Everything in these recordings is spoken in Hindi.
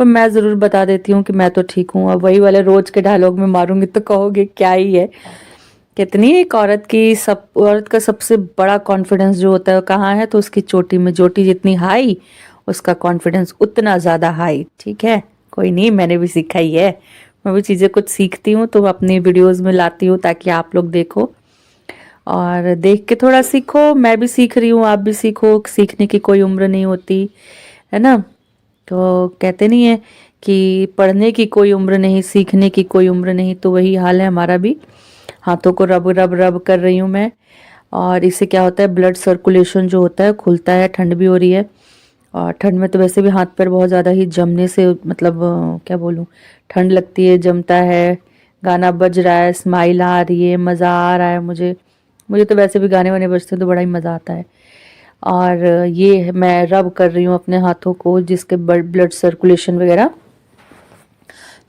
पर मैं ज़रूर बता देती हूँ कि मैं तो ठीक हूँ। अब वही वाले रोज के डायलॉग में मारूंगी तो कहोगे क्या ही है। कितनी एक औरत की सब औरत का सबसे बड़ा कॉन्फिडेंस जो होता है वो कहाँ है, तो उसकी चोटी में। चोटी जितनी हाई उसका कॉन्फिडेंस उतना ज़्यादा हाई। ठीक है, कोई नहीं, मैंने भी सीखा ही है। मैं भी चीज़ें कुछ सीखती हूँ तो अपनी वीडियोस में लाती हूँ ताकि आप लोग देखो और देख के थोड़ा सीखो। मैं भी सीख रही हूँ, आप भी सीखो। सीखने की कोई उम्र नहीं होती है ना। तो कहते नहीं है कि पढ़ने की कोई उम्र नहीं, सीखने की कोई उम्र नहीं। तो वही हाल है हमारा भी। हाथों को रब रब रब कर रही हूँ मैं। और इससे क्या होता है, ब्लड सर्कुलेशन जो होता है खुलता है। ठंड भी हो रही है और ठंड में तो वैसे भी हाथ पैर बहुत ज़्यादा ही जमने से मतलब क्या बोलूँ, ठंड लगती है, जमता है। गाना बज रहा है, स्माइल आ रही है, मज़ा आ रहा है मुझे। मुझे तो वैसे भी गाने वाने बजते हैं तो बड़ा ही मज़ा आता है। और ये मैं रब कर रही हूँ अपने हाथों को, जिसके ब्लड सर्कुलेशन वगैरह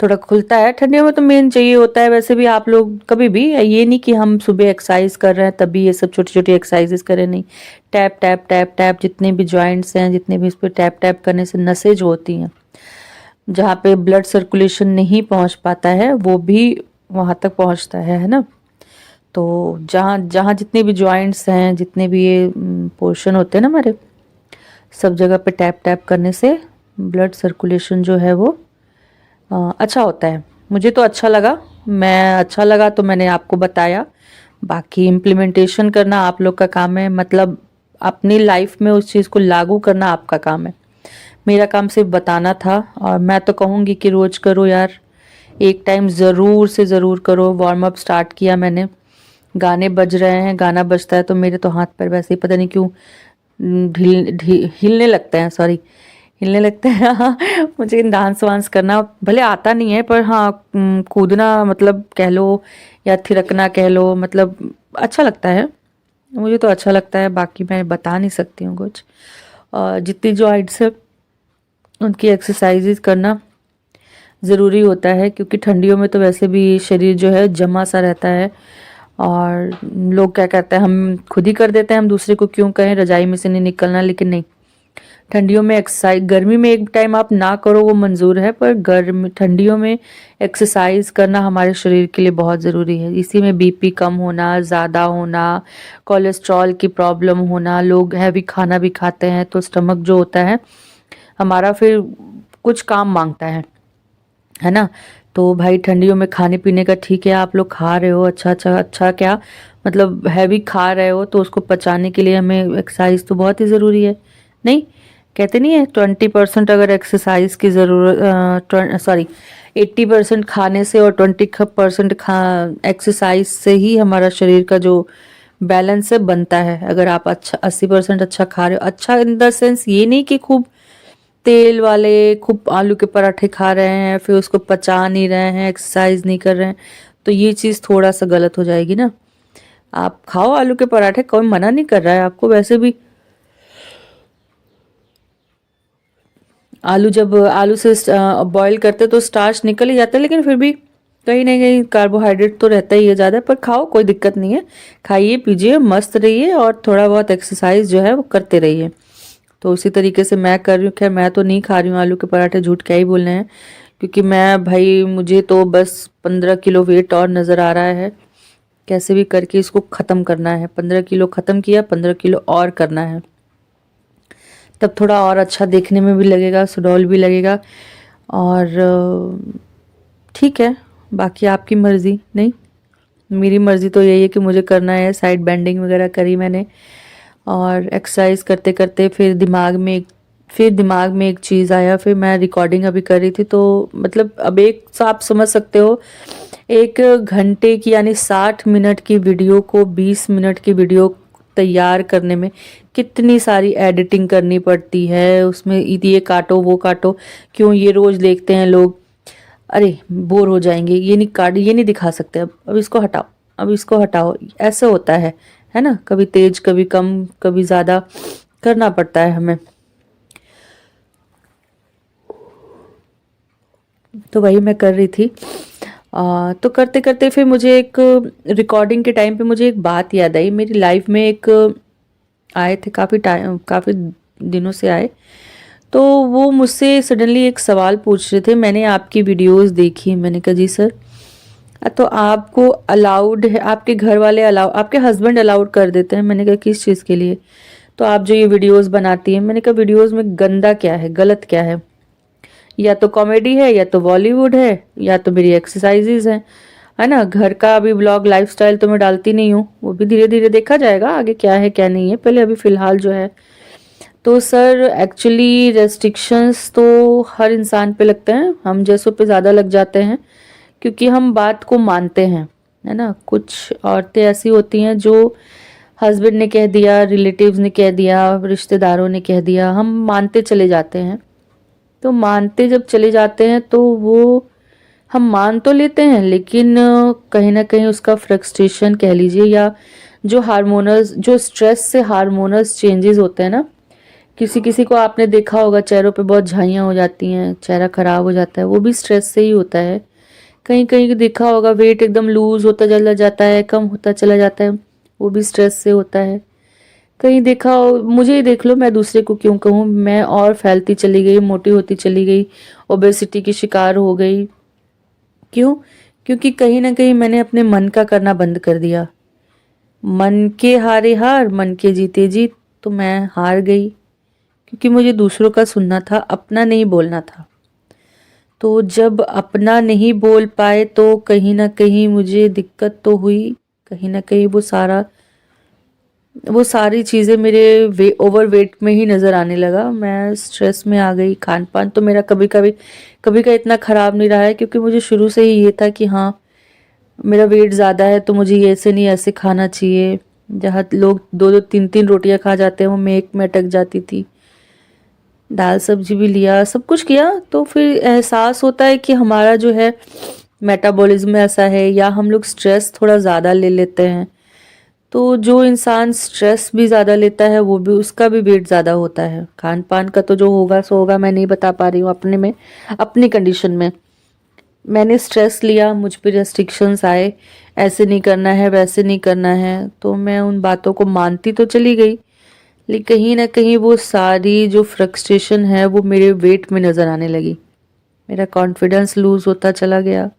थोड़ा खुलता है। ठंडियों में तो मेन चाहिए होता है। वैसे भी आप लोग कभी भी, ये नहीं कि हम सुबह एक्सरसाइज कर रहे हैं तभी ये सब छोटी छोटी एक्सरसाइजेस करें, नहीं। टैप टैप टैप टैप, जितने भी जॉइंट्स हैं, जितने भी, इस पर टैप टैप करने से नसें जो होती हैं, जहाँ पे ब्लड सर्कुलेशन नहीं पहुँच पाता है वो भी वहाँ तक पहुँचता है ना। तो जहाँ जहाँ जितने भी जॉइंट्स हैं, जितने भी ये पोर्शन होते हैं ना हमारे, सब जगह पे टैप टैप करने से ब्लड सर्कुलेशन जो है वो अच्छा होता है। मुझे तो अच्छा लगा, मैं अच्छा लगा तो मैंने आपको बताया। बाकी इम्प्लीमेंटेशन करना आप लोग का काम है, मतलब अपनी लाइफ में उस चीज़ को लागू करना आपका काम है। मेरा काम सिर्फ बताना था। और मैं तो कहूँगी कि रोज करो यार, एक टाइम ज़रूर से ज़रूर करो। वार्म अप स्टार्ट किया मैंने, गाने बज रहे हैं, गाना बजता है तो मेरे तो हाथ पैर वैसे ही पता नहीं क्यों हिलने लगते हैं, सॉरी, हिलने लगते हैं। हाँ, मुझे डांस वांस करना भले आता नहीं है पर हाँ, कूदना मतलब कह लो या थिरकना कह लो, मतलब अच्छा लगता है। मुझे तो अच्छा लगता है, बाकी मैं बता नहीं सकती हूँ कुछ। जितनी जो हाइट्स है उनकी एक्सरसाइजेज करना ज़रूरी होता है, क्योंकि ठंडियों में तो वैसे भी शरीर जो है जमा सा रहता है। और लोग क्या कहते हैं, हम खुद ही कर देते हैं, हम दूसरे को क्यों कहें रजाई में से नहीं निकलना। लेकिन नहीं, ठंडियों में एक्सरसाइज, गर्मी में एक टाइम आप ना करो वो मंजूर है, पर गर्मी ठंडियों में एक्सरसाइज करना हमारे शरीर के लिए बहुत ज़रूरी है। इसी में बीपी कम होना, ज़्यादा होना, कोलेस्ट्रॉल की प्रॉब्लम होना, लोग हैवी खाना भी खाते हैं तो स्टमक जो होता है हमारा फिर कुछ काम मांगता है ना। तो भाई ठंडियों में खाने पीने का ठीक है, आप लोग खा रहे हो अच्छा अच्छा अच्छा, क्या मतलब हैवी खा रहे हो तो उसको पचाने के लिए हमें एक्सरसाइज तो बहुत ही ज़रूरी है। नहीं, कहते नहीं है 20% अगर एक्सरसाइज की ज़रूरत, सॉरी 80% खाने से और 20% खा एक्सरसाइज से ही हमारा शरीर का जो बैलेंस है बनता है। अगर आप अच्छा 80% अच्छा खा रहे हो, अच्छा इन द सेंस ये नहीं कि खूब तेल वाले खूब आलू के पराठे खा रहे हैं फिर उसको पचा नहीं रहे हैं, एक्सरसाइज नहीं कर रहे हैं, तो ये चीज़ थोड़ा सा गलत हो जाएगी ना। आप खाओ आलू के पराठे, कोई मना नहीं कर रहा है आपको। वैसे भी आलू जब आलू से बॉईल करते तो स्टार्च निकल ही जाता है, लेकिन फिर भी कहीं ना कहीं कार्बोहाइड्रेट तो रहता ही है ज़्यादा। पर खाओ, कोई दिक्कत नहीं है, खाइए पीजिए मस्त रहिए और थोड़ा बहुत एक्सरसाइज जो है वो करते रहिए। तो उसी तरीके से मैं कर रही हूँ। खैर मैं तो नहीं खा रही हूँ आलू के पराठे, झूठ क्या ही बोलने हैं, क्योंकि मैं भाई मुझे तो बस 15 किलो वेट और नज़र आ रहा है। कैसे भी करके इसको ख़त्म करना है। 15 किलो ख़त्म किया, 15 किलो और करना है, तब थोड़ा और अच्छा देखने में भी लगेगा, सुडौल भी लगेगा। और ठीक है, बाकी आपकी मर्ज़ी। नहीं, मेरी मर्ज़ी तो यही है कि मुझे करना है। साइड बेंडिंग वगैरह करी मैंने, और एक्सरसाइज करते करते फिर दिमाग में एक चीज़ आया। फिर मैं रिकॉर्डिंग अभी कर रही थी तो मतलब अब एक आप समझ सकते हो, 1 घंटे की यानी 60 मिनट की वीडियो को 20 मिनट की वीडियो तैयार करने में कितनी सारी एडिटिंग करनी पड़ती है। उसमें ये काटो वो काटो, क्यों ये रोज देखते हैं लोग, अरे बोर हो जाएंगे, ये नहीं काट, ये नहीं दिखा सकते, अब इसको हटाओ, अब इसको हटाओ, ऐसे होता है ना। कभी तेज कभी कम कभी ज़्यादा करना पड़ता है हमें। तो वही मैं कर रही थी। तो करते करते फिर मुझे एक रिकॉर्डिंग के टाइम पे मुझे एक बात याद आई। मेरी लाइफ में एक आए थे, काफ़ी टाइम, काफ़ी दिनों से आए। तो वो मुझसे सडनली एक सवाल पूछ रहे थे, मैंने आपकी वीडियोस देखी। मैंने कहा जी सर। तो आपको अलाउड है, आपके घर वाले अलाउ, आपके हस्बैंड अलाउड कर देते हैं? मैंने कहा किस चीज़ के लिए? तो आप जो ये वीडियोस बनाती हैं। मैंने कहा वीडियोस में गंदा क्या है, गलत क्या है? या तो कॉमेडी है, या तो बॉलीवुड है, या तो मेरी एक्सरसाइजेज हैं, है ना। घर का अभी ब्लॉग लाइफस्टाइल तो मैं डालती नहीं हूँ, वो भी धीरे धीरे देखा जाएगा आगे क्या है क्या नहीं है, पहले अभी फिलहाल जो है। तो सर एक्चुअली रेस्ट्रिक्शंस तो हर इंसान पे लगते हैं, हम जैसों पे ज़्यादा लग जाते हैं क्योंकि हम बात को मानते हैं, है ना। कुछ औरतें ऐसी होती हैं जो हस्बैंड ने कह दिया, रिलेटिव्स ने कह दिया, रिश्तेदारों ने कह दिया, हम मानते चले जाते हैं। तो मानते जब चले जाते हैं तो वो हम मान तो लेते हैं, लेकिन कहीं ना कहीं उसका फ्रस्ट्रेशन कह लीजिए, या जो हार्मोनल्स, जो स्ट्रेस से हार्मोनल्स चेंजेस होते हैं ना, किसी किसी को आपने देखा होगा चेहरों पे बहुत झाइयाँ हो जाती हैं, चेहरा खराब हो जाता है, वो भी स्ट्रेस से ही होता है। कहीं कहीं देखा होगा वेट एकदम लूज होता चला जाता है, कम होता चला जाता है, वो भी स्ट्रेस से होता है। कहीं देखा हो, मुझे ही देख लो, मैं दूसरे को क्यों कहूँ, मैं और फैलती चली गई, मोटी होती चली गई, ओबेसिटी की शिकार हो गई। क्यों? क्योंकि कहीं ना कहीं मैंने अपने मन का करना बंद कर दिया। मन के हारे हार, मन के जीते जीत। तो मैं हार गई क्योंकि मुझे दूसरों का सुनना था, अपना नहीं बोलना था। तो जब अपना नहीं बोल पाए तो कहीं ना कहीं मुझे दिक्कत तो हुई, कहीं ना कहीं वो सारी चीज़ें मेरे ओवर वेट में ही नज़र आने लगा। मैं स्ट्रेस में आ गई। खान पान तो मेरा कभी का इतना ख़राब नहीं रहा है, क्योंकि मुझे शुरू से ही ये था कि हाँ मेरा वेट ज़्यादा है तो मुझे ये ऐसे नहीं ऐसे खाना चाहिए। जहाँ लोग दो दो तीन तीन रोटियां खा जाते हैं, वो मैं एक में अटक जाती थी। दाल सब्जी भी लिया, सब कुछ किया, तो फिर एहसास होता है कि हमारा जो है मेटाबॉलिज्म ऐसा है, या हम लोग स्ट्रेस थोड़ा ज़्यादा ले लेते हैं। तो जो इंसान स्ट्रेस भी ज़्यादा लेता है वो भी, उसका भी वेट ज़्यादा होता है। खान पान का तो जो होगा सो होगा, मैं नहीं बता पा रही हूँ अपने में, अपनी कंडीशन में। मैंने स्ट्रेस लिया, मुझ पे रेस्ट्रिक्शंस आए, ऐसे नहीं करना है, वैसे नहीं करना है, तो मैं उन बातों को मानती तो चली गई, लेकिन कहीं ना कहीं वो सारी जो फ्रस्ट्रेशन है वो मेरे वेट में नज़र आने लगी। मेरा कॉन्फिडेंस लूज होता चला गया।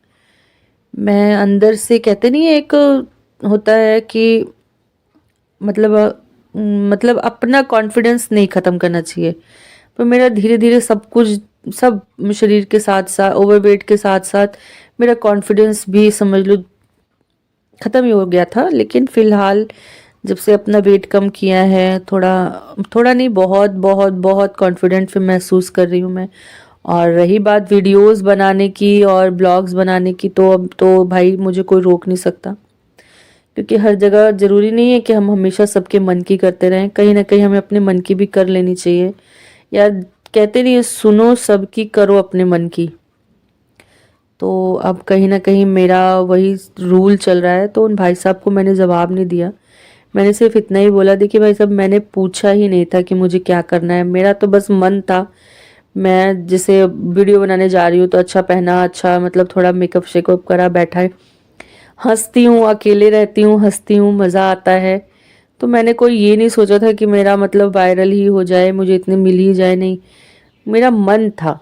मैं अंदर से, कहते नहीं है एक होता है कि मतलब अपना कॉन्फिडेंस नहीं ख़त्म करना चाहिए, पर मेरा धीरे धीरे सब कुछ, सब शरीर के साथ साथ, ओवरवेट के साथ साथ मेरा कॉन्फिडेंस भी समझ लो ख़त्म ही हो गया था। लेकिन फ़िलहाल जब से अपना वेट कम किया है, थोड़ा थोड़ा नहीं, बहुत बहुत बहुत कॉन्फिडेंट फिर महसूस कर रही हूँ मैं। और रही बात वीडियोस बनाने की और ब्लॉग्स बनाने की, तो अब तो भाई मुझे कोई रोक नहीं सकता, क्योंकि हर जगह ज़रूरी नहीं है कि हम हमेशा सबके मन की करते रहें। कहीं ना कहीं हमें अपने मन की भी कर लेनी चाहिए। या कहते नहीं है, सुनो सबकी, करो अपने मन की। तो अब कहीं ना कहीं मेरा वही रूल चल रहा है। तो उन भाई साहब को मैंने जवाब नहीं दिया, मैंने सिर्फ इतना ही बोला, देखिए भाई साहब, मैंने पूछा ही नहीं था कि मुझे क्या करना है, मेरा तो बस मन था। मैं जैसे वीडियो बनाने जा रही हूँ तो अच्छा पहना, अच्छा मतलब थोड़ा मेकअप शेकअप करा, बैठा है, हंसती हूँ, अकेले रहती हूँ, हंसती हूँ, मज़ा आता है। तो मैंने कोई ये नहीं सोचा था कि मेरा मतलब वायरल ही हो जाए, मुझे इतने मिल ही जाए, नहीं। मेरा मन था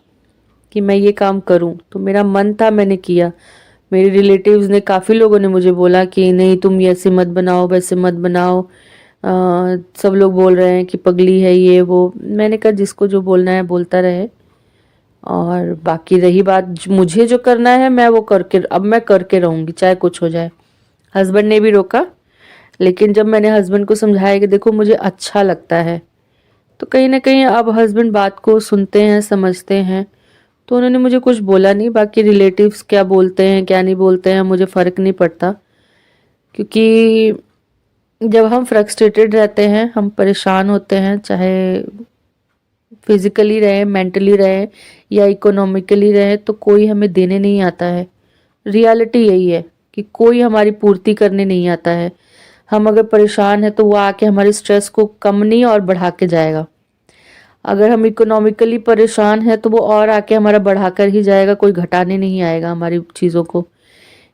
कि मैं ये काम करूं, तो मेरा मन था, मैंने किया। मेरे रिलेटिव्स ने, काफ़ी लोगों ने मुझे बोला कि नहीं तुम ऐसे मत बनाओ, वैसे मत बनाओ, सब लोग बोल रहे हैं कि पगली है ये वो। मैंने कहा जिसको जो बोलना है बोलता रहे, और बाकी रही बात मुझे जो करना है मैं वो करके, अब मैं करके रहूँगी चाहे कुछ हो जाए। हस्बैंड ने भी रोका, लेकिन जब मैंने हस्बैंड को समझाया कि देखो मुझे अच्छा लगता है, तो कहीं ना कहीं अब हस्बैंड बात को सुनते हैं, समझते हैं। तो उन्होंने मुझे कुछ बोला नहीं। बाकी रिलेटिव्स क्या बोलते हैं क्या नहीं बोलते हैं मुझे फ़र्क नहीं पड़ता, क्योंकि जब हम फ्रस्ट्रेटेड रहते हैं, हम परेशान होते हैं, चाहे फिजिकली रहे, मेंटली रहे, या इकोनॉमिकली रहे, तो कोई हमें देने नहीं आता है। रियलिटी यही है कि कोई हमारी पूर्ति करने नहीं आता है। हम अगर परेशान हैं तो वो आके हमारे स्ट्रेस को कम नहीं और बढ़ा के जाएगा। अगर हम इकोनॉमिकली परेशान हैं तो वो और आके हमारा बढ़ाकर ही जाएगा, कोई घटाने नहीं आएगा हमारी चीज़ों को।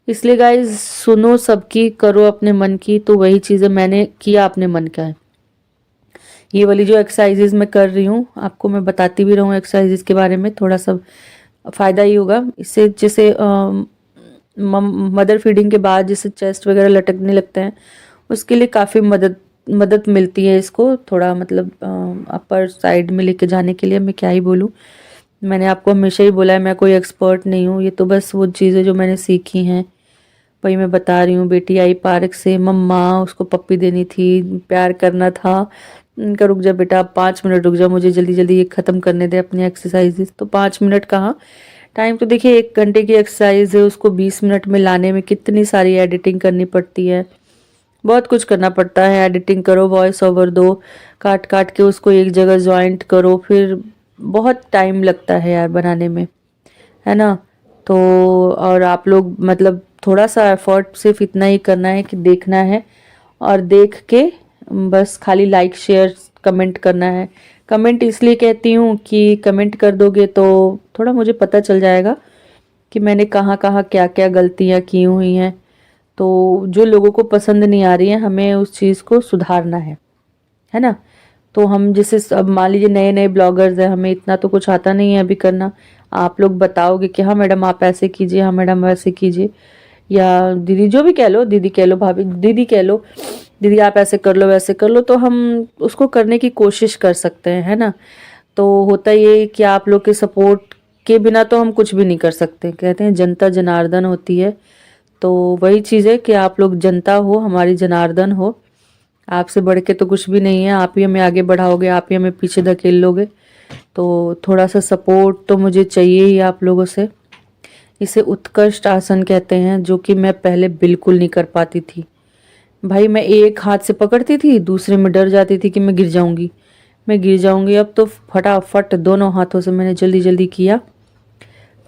इसलिए गाइज, सुनो सबकी, करो अपने मन की। तो वही चीज़ें मैंने किया अपने मन का है ये वाली जो एक्सरसाइजेज मैं कर रही हूँ, आपको मैं बताती भी रहूँ एक्सरसाइजेज के बारे में, थोड़ा सा फ़ायदा ही होगा इससे। जैसे मदर फीडिंग के बाद जैसे चेस्ट वगैरह लटकने लगते हैं, उसके लिए काफ़ी मदद मदद मिलती है इसको थोड़ा, मतलब अपर साइड में लेके जाने के लिए। मैं क्या ही बोलूँ, मैंने आपको हमेशा ही बोला है मैं कोई एक्सपर्ट नहीं हूँ, ये तो बस वो चीज़ें जो मैंने सीखी हैं वही मैं बता रही हूँ। बेटी आई पार्क से, मम्मा उसको पप्पी देनी थी, प्यार करना था, उनका रुक जा बेटा 5 मिनट रुक जा, मुझे जल्दी जल्दी ये ख़त्म करने दे अपनी एक्सरसाइजेस। तो 5 मिनट कहाँ, टाइम तो देखिए 1 घंटे की एक्सरसाइज है, उसको 20 मिनट में लाने में कितनी सारी एडिटिंग करनी पड़ती है, बहुत कुछ करना पड़ता है। एडिटिंग करो, वॉइस ओवर दो, काट काट के उसको एक जगह ज्वाइंट करो, फिर बहुत टाइम लगता है यार बनाने में, है ना। तो और आप लोग मतलब थोड़ा सा एफर्ट सिर्फ इतना ही करना है कि देखना है, और देख के बस खाली लाइक शेयर कमेंट करना है। कमेंट इसलिए कहती हूँ कि कमेंट कर दोगे तो थोड़ा मुझे पता चल जाएगा कि मैंने कहाँ कहाँ क्या क्या गलतियाँ की हुई हैं। तो जो लोगों को पसंद नहीं आ रही है, हमें उस चीज़ को सुधारना है ना। तो हम जैसे अब मान लीजिए नए नए ब्लॉगर्स हैं, हमें इतना तो कुछ आता नहीं है अभी करना। आप लोग बताओगे कि हाँ मैडम आप ऐसे कीजिए, हाँ मैडम वैसे कीजिए, या दीदी जो भी कह लो, दीदी कह लो, भाभी दीदी कह लो, दीदी आप ऐसे कर लो वैसे कर लो, तो हम उसको करने की कोशिश कर सकते हैं, है ना। तो होता ये कि आप लोग के सपोर्ट के बिना तो हम कुछ भी नहीं कर सकते। कहते हैं जनता जनार्दन होती है, तो वही चीज़ है कि आप लोग जनता हो, हमारी जनार्दन हो। आपसे बढ़ के तो कुछ भी नहीं है, आप ही हमें आगे बढ़ाओगे, आप ही हमें पीछे धकेल लोगे। तो थोड़ा सा सपोर्ट तो मुझे चाहिए ही आप लोगों से। इसे उत्कृष्ट आसन कहते हैं, जो कि मैं पहले बिल्कुल नहीं कर पाती थी। भाई मैं एक हाथ से पकड़ती थी, दूसरे में डर जाती थी कि मैं गिर जाऊंगी, मैं गिर जाऊंगी। अब तो फटाफट दोनों हाथों से मैंने जल्दी जल्दी किया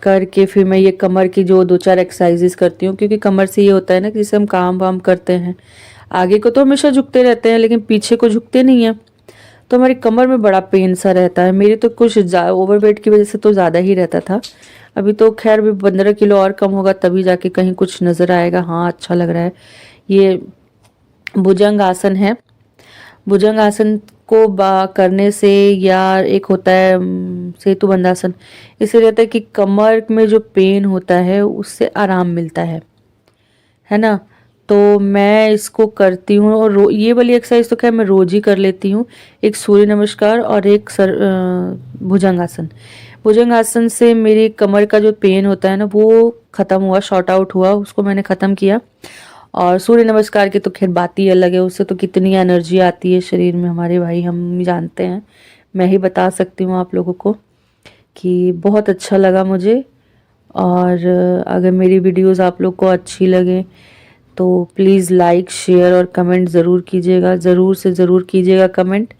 करके फिर मैं ये कमर की जो 2-4 एक्सरसाइजेस करती हूँ, क्योंकि कमर से ये होता है ना कि जैसे हम काम वाम करते हैं, आगे को तो हमेशा झुकते रहते हैं लेकिन पीछे को झुकते नहीं हैं, तो हमारी कमर में बड़ा पेन सा रहता है। मेरी तो कुछ ओवरवेट की वजह से तो ज़्यादा ही रहता था। अभी तो खैर भी 15 किलो और कम होगा तभी जाके कहीं कुछ नज़र आएगा, हाँ अच्छा लग रहा है। ये भुजंग आसन है। भुजंग आसन को करने से, या एक होता है सेतु बंधासन, इससे रहता है कि कमर में जो पेन होता है उससे आराम मिलता है ना। तो मैं इसको करती हूँ, और ये वाली एक्सरसाइज तो खैर मैं रोज ही कर लेती हूँ। एक सूर्य नमस्कार और एक भुजंग आसन। भुजंग आसन से मेरी कमर का जो पेन होता है ना वो ख़त्म हुआ, शॉर्ट आउट हुआ, उसको मैंने ख़त्म किया। और सूर्य नमस्कार की तो खैर बात ही अलग है, उससे तो कितनी एनर्जी आती है शरीर में हमारे, भाई हम जानते हैं। मैं ही बता सकती हूँ आप लोगों को कि बहुत अच्छा लगा मुझे। और अगर मेरी वीडियोस आप लोग को अच्छी लगे तो प्लीज़ लाइक शेयर और कमेंट ज़रूर कीजिएगा, ज़रूर से ज़रूर कीजिएगा कमेंट।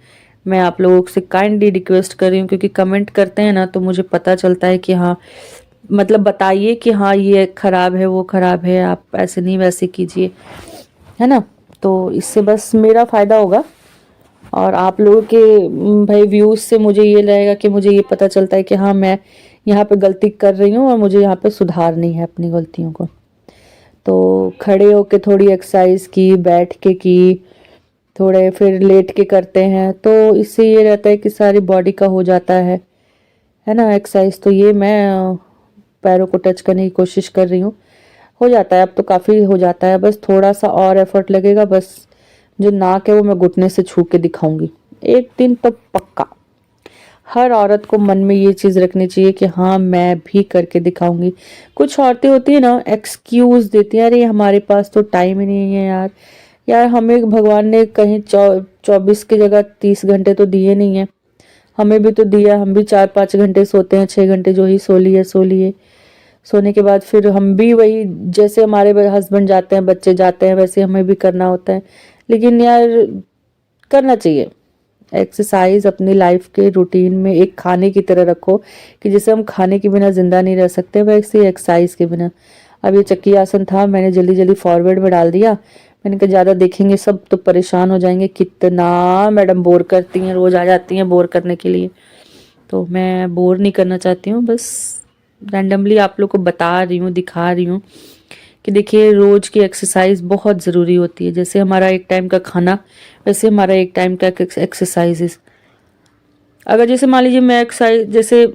मैं आप लोगों से काइंडली रिक्वेस्ट कर रही हूँ, क्योंकि कमेंट करते हैं ना तो मुझे पता चलता है कि हाँ, मतलब बताइए कि हाँ ये ख़राब है, वो ख़राब है, आप ऐसे नहीं वैसे कीजिए, है ना। तो इससे बस मेरा फ़ायदा होगा, और आप लोगों के भाई व्यूज़ से मुझे ये लगेगा कि मुझे ये पता चलता है कि हाँ मैं यहाँ पे गलती कर रही हूँ और मुझे यहाँ पे सुधारनी है अपनी गलतियों को। तो खड़े होके थोड़ी एक्सरसाइज की, बैठ के की, थोड़े फिर लेट के करते हैं, तो इससे ये रहता है कि सारी बॉडी का हो जाता है ना एक्सरसाइज। तो ये मैं पैरों को टच करने की कोशिश कर रही हूँ, हो जाता है अब तो काफ़ी हो जाता है, बस थोड़ा सा और एफर्ट लगेगा। बस जो नाक है वो मैं घुटने से छू के दिखाऊंगी एक दिन तो पक्का। हर औरत को मन में ये चीज़ रखनी चाहिए कि हाँ मैं भी करके दिखाऊंगी। कुछ औरतें होती है ना एक्सक्यूज़ देती हैं, अरे हमारे पास तो टाइम ही नहीं है यार, यार हमें भगवान ने कहीं 24 की जगह 30 घंटे तो दिए नहीं है, हमें भी तो दिया, हम भी 4-5 घंटे सोते हैं, 6 घंटे जो ही सो लिए सो लिए। सोने के बाद फिर हम भी वही, जैसे हमारे हस्बैंड जाते हैं, बच्चे जाते हैं, वैसे हमें भी करना होता है। लेकिन यार करना चाहिए एक्सरसाइज अपनी लाइफ के रूटीन में, एक खाने की तरह रखो कि जैसे हम खाने के बिना जिंदा नहीं रह सकते, वैसे एक्सरसाइज के बिना। अब ये चक्की आसन था, मैंने जल्दी जल्दी फॉरवर्ड में डाल दिया। मैंने कहा ज़्यादा देखेंगे सब तो परेशान हो जाएंगे, कितना मैडम बोर करती हैं, रोज़ आ जाती हैं बोर करने के लिए। तो मैं बोर नहीं करना चाहती हूँ, बस रैंडमली आप लोग को बता रही हूँ, दिखा रही हूँ कि देखिए रोज की एक्सरसाइज बहुत ज़रूरी होती है। जैसे हमारा एक टाइम का खाना, वैसे हमारा एक टाइम का एक्सरसाइजेस। अगर जैसे मान लीजिए मैं एक्सरसाइज जैसे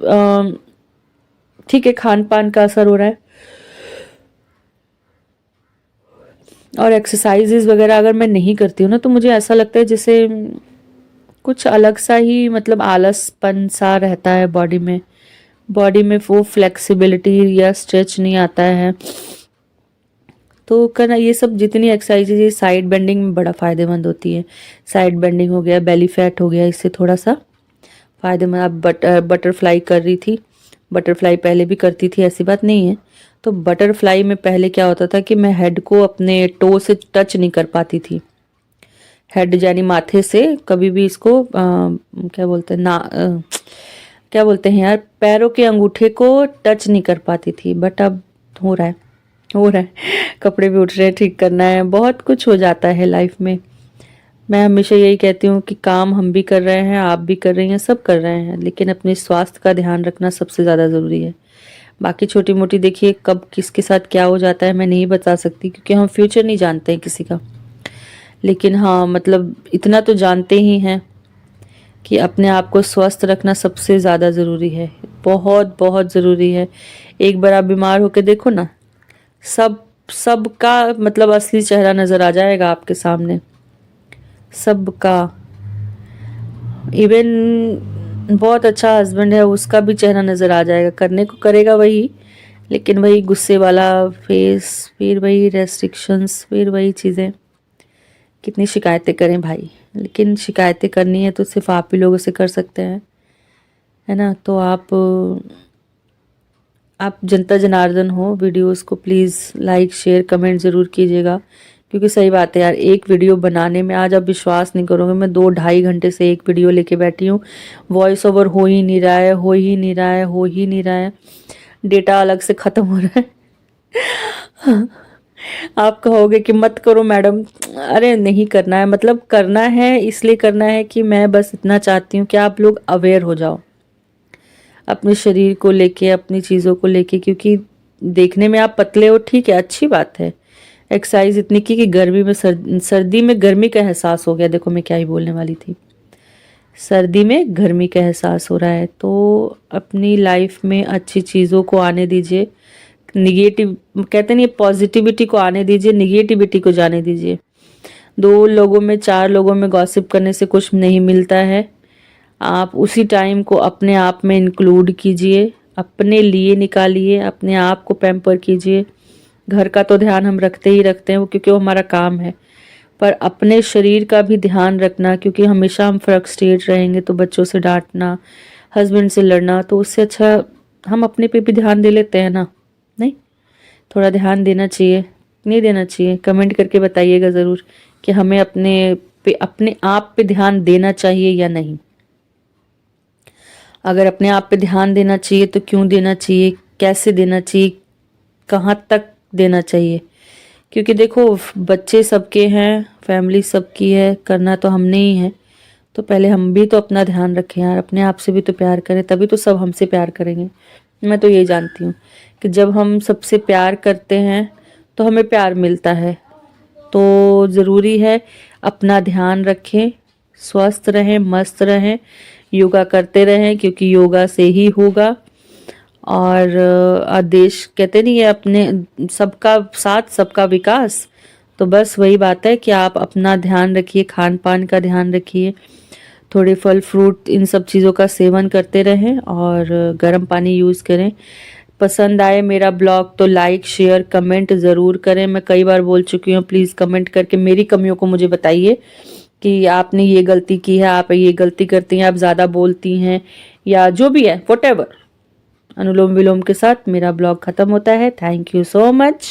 ठीक है, खान पान का असर हो रहा है और एक्सरसाइजेस वगैरह अगर मैं नहीं करती हूँ ना, तो मुझे ऐसा लगता है जैसे कुछ अलग सा ही, मतलब आलसपन सा रहता है बॉडी में वो फ्लेक्सिबिलिटी या स्ट्रेच नहीं आता है। तो करना ये सब, जितनी एक्सरसाइजेज ये साइड बेंडिंग में बड़ा फ़ायदेमंद होती है। साइड बेंडिंग हो गया, बेली फैट हो गया, इससे थोड़ा सा फ़ायदेमंद। अब बटरफ्लाई कर रही थी, बटरफ्लाई पहले भी करती थी, ऐसी बात नहीं है। तो बटरफ्लाई में पहले क्या होता था कि मैं हेड को अपने टो से टच नहीं कर पाती थी। हेड यानी माथे से कभी भी इसको क्या बोलते हैं क्या बोलते हैं यार, पैरों के अंगूठे को टच नहीं कर पाती थी। बट अब हो रहा है, हो रहा है। कपड़े भी उठ रहे हैं, ठीक करना है, बहुत कुछ हो जाता है लाइफ में। मैं हमेशा यही कहती हूँ कि काम हम भी कर रहे हैं, आप भी कर रही हैं, सब कर रहे हैं, लेकिन अपने स्वास्थ्य का ध्यान रखना सबसे ज़्यादा ज़रूरी है। बाकी छोटी मोटी देखिए कब किसके साथ क्या हो जाता है मैं नहीं बता सकती, क्योंकि हम फ्यूचर नहीं जानते हैं किसी का। लेकिन हाँ, मतलब इतना तो जानते ही हैं कि अपने आप को स्वस्थ रखना सबसे ज़्यादा ज़रूरी है, बहुत बहुत ज़रूरी है। एक बार आप बीमार होकर देखो ना, सबका मतलब असली चेहरा नज़र आ जाएगा आपके सामने, सबका। इवन बहुत अच्छा हस्बैंड है, उसका भी चेहरा नज़र आ जाएगा, करने को करेगा वही, लेकिन वही गुस्से वाला फेस, फिर वही रेस्ट्रिक्शंस, फिर वही चीज़ें। कितनी शिकायतें करें भाई, लेकिन शिकायतें करनी है तो सिर्फ आप ही लोगों से कर सकते हैं, है ना। तो आप जनता जनार्दन हो, वीडियोस को प्लीज़ लाइक शेयर कमेंट ज़रूर कीजिएगा, क्योंकि सही बात है यार, एक वीडियो बनाने में आज आप विश्वास नहीं करोगे, मैं 2-2.5 घंटे से एक वीडियो लेके बैठी हूँ। वॉइस ओवर हो ही नहीं रहा है, हो ही नहीं रहा है, हो ही नहीं रहा है, डेटा अलग से ख़त्म हो रहा है। आप कहोगे कि मत करो मैडम, अरे नहीं करना है, मतलब करना है, इसलिए करना है कि मैं बस इतना चाहती हूँ कि आप लोग अवेयर हो जाओ अपने शरीर को लेके, अपनी चीज़ों को लेके। क्योंकि देखने में आप पतले हो, ठीक है, अच्छी बात है, एक्सरसाइज इतनी की कि गर्मी में सर्दी में गर्मी का एहसास हो गया। देखो मैं क्या ही बोलने वाली थी, सर्दी में गर्मी का एहसास हो रहा है। तो अपनी लाइफ में अच्छी चीज़ों को आने दीजिए, निगेटिव कहते नहीं, पॉजिटिविटी को आने दीजिए, निगेटिविटी को जाने दीजिए। 2 लोगों में 4 लोगों में गॉसिप करने से कुछ नहीं मिलता है। आप उसी टाइम को अपने आप में इंक्लूड कीजिए, अपने लिए निकालिए, अपने आप को पैम्पर कीजिए। घर का तो ध्यान हम रखते ही रखते हैं, वो क्योंकि वो हमारा काम है, पर अपने शरीर का भी ध्यान रखना, क्योंकि हमेशा हम फ्रस्ट्रेट रहेंगे तो बच्चों से डांटना, हस्बैंड से लड़ना, तो उससे अच्छा हम अपने पे भी ध्यान दे लेते हैं ना। नहीं, थोड़ा ध्यान देना चाहिए, नहीं देना चाहिए? कमेंट करके बताइएगा ज़रूर कि हमें अपने आप पे ध्यान देना चाहिए या नहीं। अगर अपने आप पे ध्यान देना चाहिए तो क्यों देना चाहिए, कैसे देना चाहिए, कहाँ तक देना चाहिए? क्योंकि देखो बच्चे सबके हैं, फैमिली सबकी है, करना तो हमने ही है। तो पहले हम भी तो अपना ध्यान रखें यार, अपने आप से भी तो प्यार करें, तभी तो सब हमसे प्यार करेंगे। मैं तो यही जानती हूँ कि जब हम सबसे प्यार करते हैं तो हमें प्यार मिलता है। तो ज़रूरी है अपना ध्यान रखें, स्वस्थ रहें, मस्त रहें, योगा करते रहें, क्योंकि योगा से ही होगा। और देश कहते नहीं है अपने सबका साथ सबका विकास। तो बस वही बात है कि आप अपना ध्यान रखिए, खान पान का ध्यान रखिए, थोड़े फल फ्रूट इन सब चीज़ों का सेवन करते रहें और गर्म पानी यूज़ करें। पसंद आए मेरा ब्लॉग तो लाइक शेयर कमेंट ज़रूर करें। मैं कई बार बोल चुकी हूँ, प्लीज़ कमेंट करके मेरी कमियों को मुझे बताइए कि आपने ये गलती की है, आप ये गलती करती हैं, आप ज़्यादा बोलती हैं, या जो भी है व्हाटएवर। अनुलोम विलोम के साथ मेरा ब्लॉग ख़त्म होता है। Thank you so much.